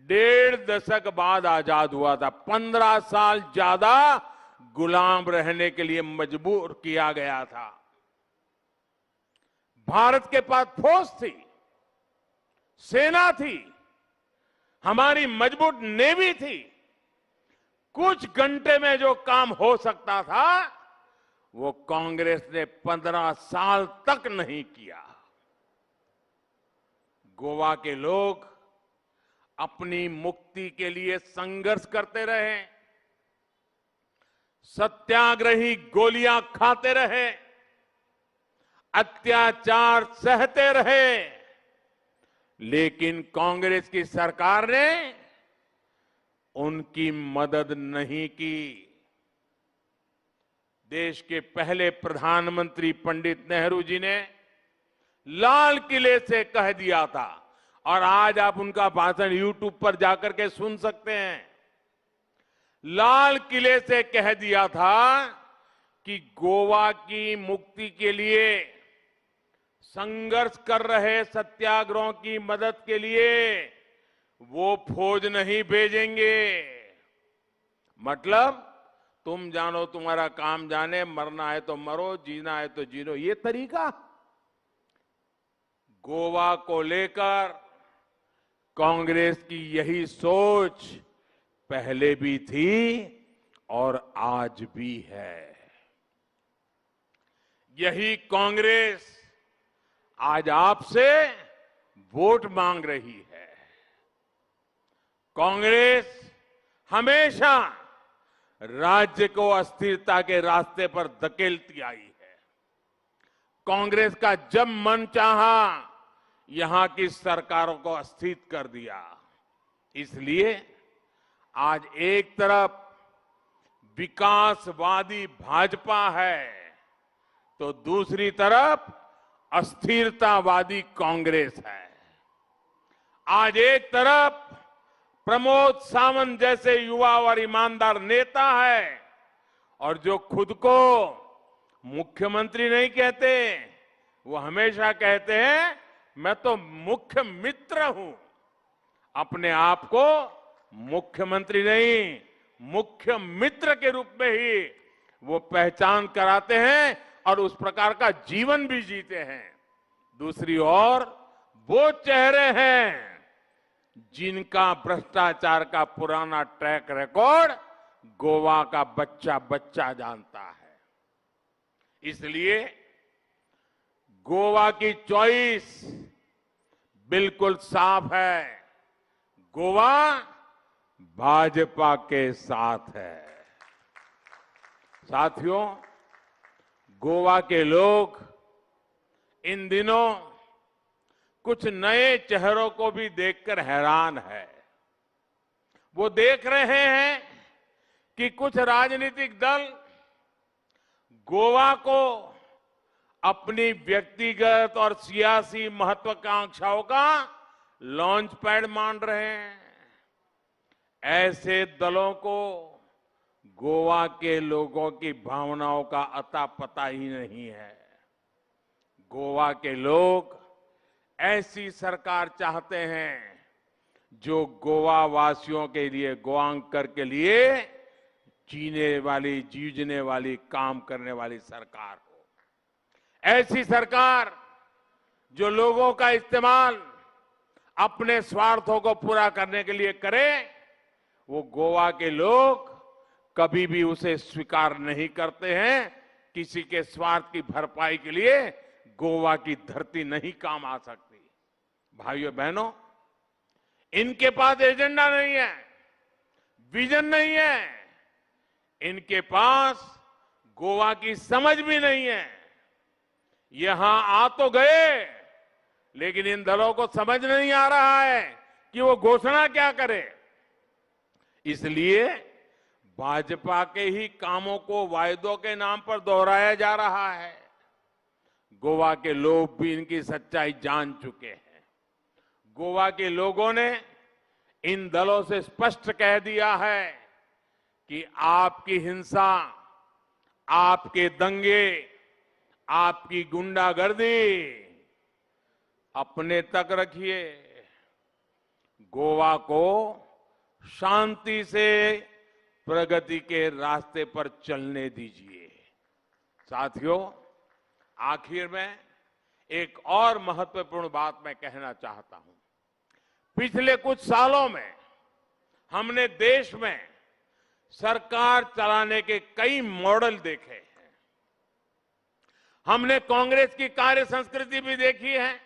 D: 1.5 दशक बाद आजाद हुआ था। 15 साल ज्यादा गुलाम रहने के लिए मजबूर किया गया था। भारत के पास फौज थी, सेना थी, हमारी मजबूत नेवी थी। कुछ घंटे में जो काम हो सकता था, वो कांग्रेस ने 15 साल तक नहीं किया। गोवा के लोग अपनी मुक्ति के लिए संघर्ष करते रहे, सत्याग्रही गोलियां खाते रहे, अत्याचार सहते रहे, लेकिन कांग्रेस की सरकार ने उनकी मदद नहीं की। देश के पहले प्रधानमंत्री पंडित नेहरू जी ने लाल किले से कह दिया था, और आज आप उनका भाषण यूट्यूब पर जाकर के सुन सकते हैं। लाल किले से कह दिया था कि गोवा की मुक्ति के लिए संघर्ष कर रहे सत्याग्रहों की मदद के लिए वो फौज नहीं भेजेंगे, मतलब तुम जानो तुम्हारा काम जाने, मरना है तो मरो, जीना है तो जीनो, ये तरीका। गोवा को लेकर कांग्रेस की यही सोच पहले भी थी और आज भी है। यही कांग्रेस आज आपसे वोट मांग रही है। कांग्रेस हमेशा राज्य को अस्थिरता के रास्ते पर धकेलती आई है। कांग्रेस का जब मन चाहा यहां की सरकारों को अस्थिर कर दिया। इसलिए आज एक तरफ विकासवादी भाजपा है तो दूसरी तरफ अस्थिरतावादी कांग्रेस है। आज एक तरफ प्रमोद सावंत जैसे युवा और ईमानदार नेता है और जो खुद को मुख्यमंत्री नहीं कहते, वो हमेशा कहते हैं मैं तो मुख्य मित्र हूं। अपने आप को मुख्यमंत्री नहीं, मुख्य मित्र के रूप में ही वो पहचान कराते हैं और उस प्रकार का जीवन भी जीते हैं। दूसरी ओर वो चेहरे हैं जिनका भ्रष्टाचार का पुराना ट्रैक रिकॉर्ड गोवा का बच्चा बच्चा जानता है। इसलिए गोवा की चॉइस बिल्कुल साफ है। गोवा भाजपा के साथ है। साथियों, गोवा के लोग इन दिनों कुछ नए चेहरों को भी देखकर हैरान है। वो देख रहे हैं कि कुछ राजनीतिक दल गोवा को अपनी व्यक्तिगत और सियासी महत्वाकांक्षाओं का लॉन्च पैड मान रहे हैं। ऐसे दलों को गोवा के लोगों की भावनाओं का अता पता ही नहीं है। गोवा के लोग ऐसी सरकार चाहते हैं जो गोवा वासियों के लिए, गोवांकर के लिए जीने वाली, जूझने वाली, काम करने वाली सरकार हो। ऐसी सरकार जो लोगों का इस्तेमाल अपने स्वार्थों को पूरा करने के लिए करे, वो गोवा के लोग कभी भी उसे स्वीकार नहीं करते हैं। किसी के स्वार्थ की भरपाई के लिए गोवा की धरती नहीं काम आ सकती। भाइयों बहनों, इनके पास एजेंडा नहीं है, विजन नहीं है, इनके पास गोवा की समझ भी नहीं है। यहां आ तो गए, लेकिन इन दलों को समझ नहीं आ रहा है कि वो घोषणा क्या करे। इसलिए भाजपा के ही कामों को वायदों के नाम पर दोहराया जा रहा है। गोवा के लोग भी इनकी सच्चाई जान चुके हैं। गोवा के लोगों ने इन दलों से स्पष्ट कह दिया है कि आपकी हिंसा, आपके दंगे, आपकी गुंडागर्दी अपने तक रखिए। गोवा को शांति से प्रगति के रास्ते पर चलने दीजिए। साथियों, आखिर में एक और महत्वपूर्ण बात मैं कहना चाहता हूं। पिछले कुछ सालों में हमने देश में सरकार चलाने के कई मॉडल देखे हैं। हमने कांग्रेस की कार्य संस्कृति भी देखी है,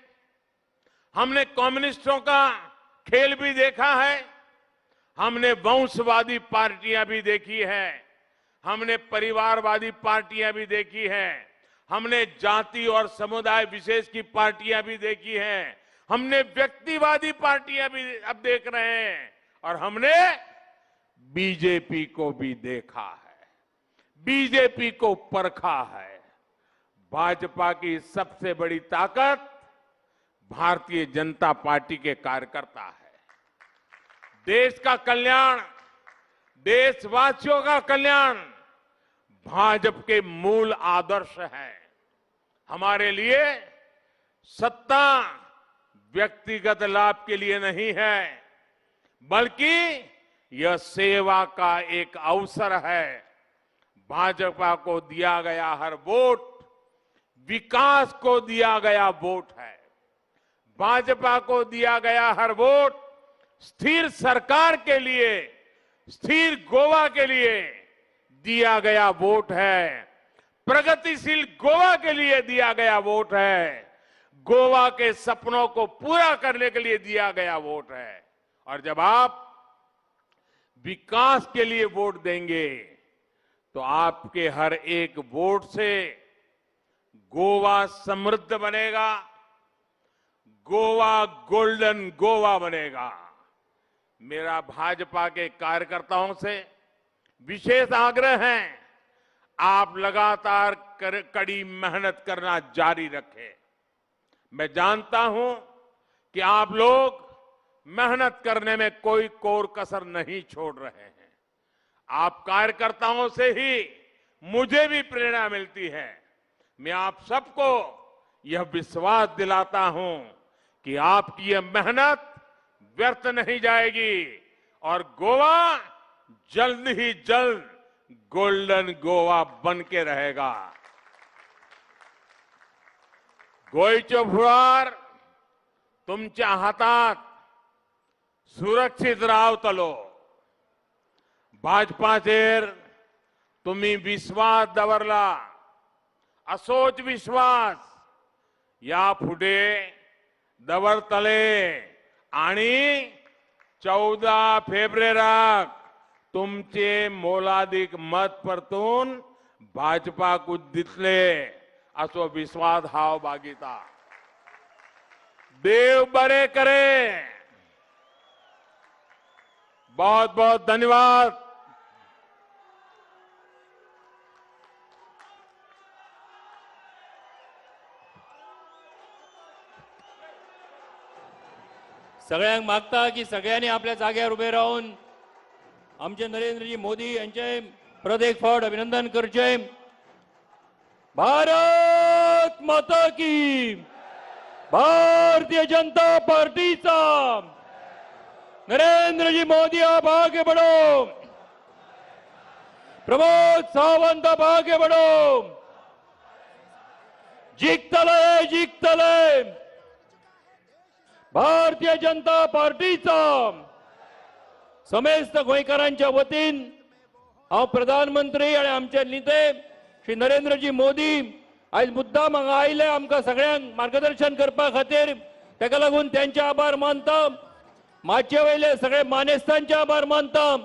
D: हमने कम्युनिस्टों का खेल भी देखा है, हमने वंशवादी पार्टियां भी देखी है, हमने परिवारवादी पार्टियां भी देखी है, हमने जाति और समुदाय विशेष की पार्टियां भी देखी हैं, हमने व्यक्तिवादी पार्टियां भी अब देख रहे हैं और हमने बीजेपी को भी देखा है, बीजेपी को परखा है। भाजपा की सबसे बड़ी ताकत भारतीय जनता पार्टी के कार्यकर्ता है। देश का कल्याण, देशवासियों का कल्याण भाजपा के मूल आदर्श है। हमारे लिए सत्ता व्यक्तिगत लाभ के लिए नहीं है, बल्कि यह सेवा का एक अवसर है। भाजपा को दिया गया हर वोट विकास को दिया गया वोट है। भाजपा को दिया गया हर वोट स्थिर सरकार के लिए, स्थिर गोवा के लिए दिया गया वोट है। प्रगतिशील गोवा के लिए दिया गया वोट है। गोवा के सपनों को पूरा करने के लिए दिया गया वोट है। और जब आप विकास के लिए वोट देंगे तो आपके हर एक वोट से गोवा समृद्ध बनेगा, गोवा गोल्डन गोवा बनेगा। मेरा भाजपा के कार्यकर्ताओं से विशेष आग्रह है, आप लगातार कड़ी मेहनत करना जारी रखें। मैं जानता हूं कि आप लोग मेहनत करने में कोई कोर कसर नहीं छोड़ रहे हैं। आप कार्यकर्ताओं से ही मुझे भी प्रेरणा मिलती है। मैं आप सबको यह विश्वास दिलाता हूं कि आपकी यह मेहनत व्यर्थ नहीं जाएगी और गोवा जल्द ही जल्द गोल्डन गोवा बन के रहेगा। गोयचे फुडार तुमच्या हातात सुरक्षित रावतलो। भाजपाचेर तुम्ही विश्वास दवरला, असोच विश्वास याफुडे दवरतले आणि 14 फेब्रुवारीक तुमचे मोलादीक मत परतून भाजपाक दितले असो विश्वास हांव बागिता। देव बरे करे। बहुत बहुत धन्यवाद।
B: सगळ्यांक मागता की सगळ्यांनी आपल्या जाग्यार उभे राहून आमचे नरेंद्रजी मोदी यांचे परत एक फावट अभिनंदन करचे। भारत माता की, भारतीय जनता पार्टीचा, नरेंद्र जी मोदी आप आगे बढ़ो, प्रमोद सावंत आप आगे बढ़ो, जिंकतले जिंकतले। भारतीय जनता पार्टीचा समेस्त गोंयकारांच्या वतीन हांव प्रधानमंत्री आणि आमचे नेते श्री नरेंद्रजी मोदी आज मुद्दाम हांगा आयले आमकां सगळ्यांक मार्गदर्शन करपा खातीर। ताका लागून त्यांचे आभार मानता। माचे वयले सगळे मानेस्तांचे आभार मानता।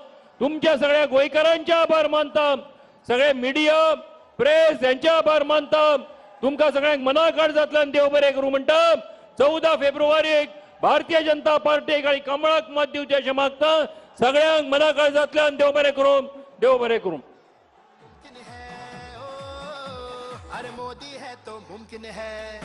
B: तुमच्या सगळ्या गोंयकारांचे आभार मानता। सगळे मीडिया प्रेस यांचे आभार मानता। तुमकां सगळ्यांक मनाकाळजांतल्यान देव बरें करूं म्हणटा। 14 फेब्रुवारीक भारतीय जनता पार्टीक आणि कमळाक मत दिवचे अशें मागता। सगळ्यांक मनाकाळजांतल्यान देव बरें करूं, देव बरें करूं।
E: अरे मोदी है तो मुमकिन है।